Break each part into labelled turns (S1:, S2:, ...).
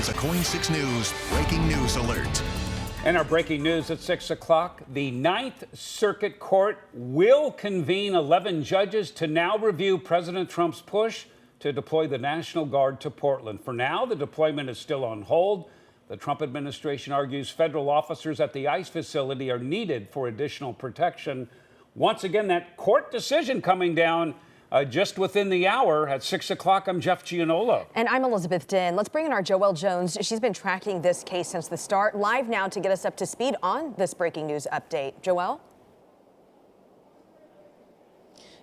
S1: is a KOIN 6 News breaking news alert.
S2: And our breaking news at 6 o'clock, the Ninth Circuit Court will convene 11 judges to now review President Trump's push to deploy the National Guard to Portland. For now, the deployment is still on hold. The Trump administration argues federal officers at the ICE facility are needed for additional protection. Once again, that court decision coming down just within the hour at 6 o'clock. I'm Jeff Gianola.
S3: And I'm Elizabeth Din. Let's bring in our Joelle Jones. She's been tracking this case since the start. Live now to get us up to speed on this breaking news update. Joelle?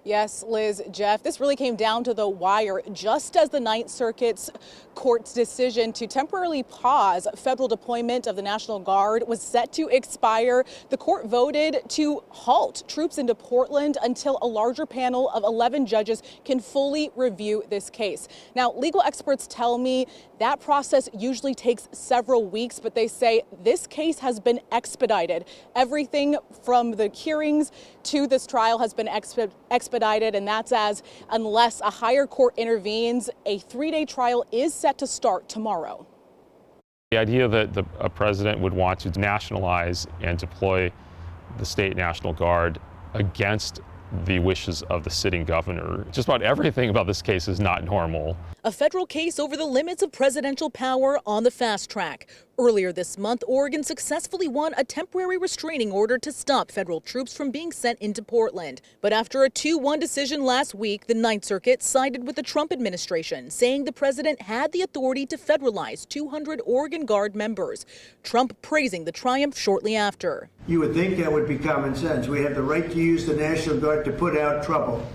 S4: Yes, Liz, Jeff, this really came down to the wire just as the Ninth Circuit's court's decision to temporarily pause federal deployment of the National Guard was set to expire. The court voted to halt troops into Portland until a larger panel of 11 judges can fully review this case. Now, legal experts tell me that process usually takes several weeks, but they say this case has been expedited. Everything from the hearings to this trial has been expedited, and that's as unless a higher court intervenes, a 3-day trial is set to start tomorrow.
S5: The idea that a president would want to nationalize and deploy the state National Guard against the wishes of the sitting governor, just about everything about this case is not normal.
S6: A federal case over the limits of presidential power on the fast track. Earlier this month, Oregon successfully won a temporary restraining order to stop federal troops from being sent into Portland. But after a 2-1 decision last week, the Ninth Circuit sided with the Trump administration, saying the president had the authority to federalize 200 Oregon Guard members. Trump praising the triumph shortly after.
S7: You would think that would be common sense. We have the right to use the National Guard to put out trouble.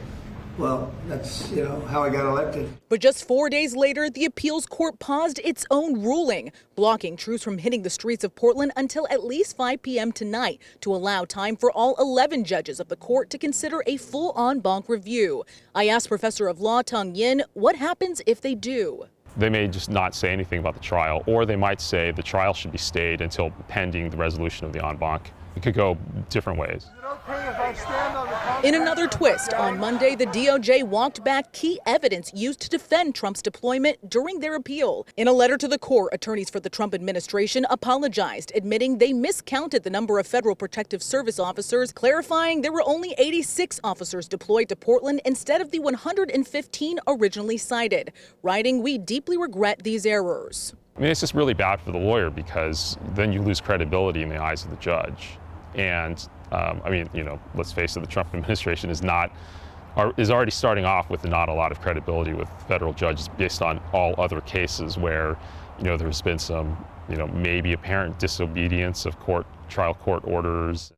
S7: Well, that's, how I got elected.
S6: But just 4 days later, the appeals court paused its own ruling, blocking troops from hitting the streets of Portland until at least 5 p.m. tonight to allow time for all 11 judges of the court to consider a full en banc review. I asked Professor of Law Tong Yin what happens if they do.
S5: They may just not say anything about the trial, or they might say the trial should be stayed until pending the resolution of the en banc. It could go different ways.
S6: In another twist, on Monday, the DOJ walked back key evidence used to defend Trump's deployment during their appeal. In a letter to the court, attorneys for the Trump administration apologized, admitting they miscounted the number of Federal Protective Service officers, clarifying there were only 86 officers deployed to Portland instead of the 115 originally cited, writing, "We deeply regret these errors."
S5: I mean, it's just really bad for the lawyer because then you lose credibility in the eyes of the judge. And let's face it, the Trump administration is already starting off with not a lot of credibility with federal judges based on all other cases where, there's been some, maybe apparent disobedience of trial court orders.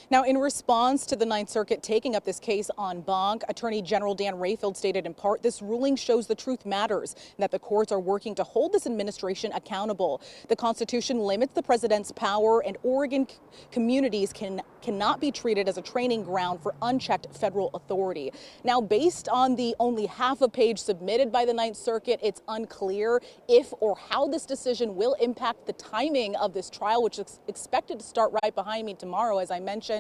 S4: Now, in response to the Ninth Circuit taking up this case en banc, Attorney General Dan Rayfield stated in part, this ruling shows the truth matters and that the courts are working to hold this administration accountable. The Constitution limits the president's power, and Oregon communities cannot be treated as a training ground for unchecked federal authority. Now, based on the only half a page submitted by the Ninth Circuit, it's unclear if or how this decision will impact the timing of this trial, which is expected to start right behind me tomorrow, as I mentioned.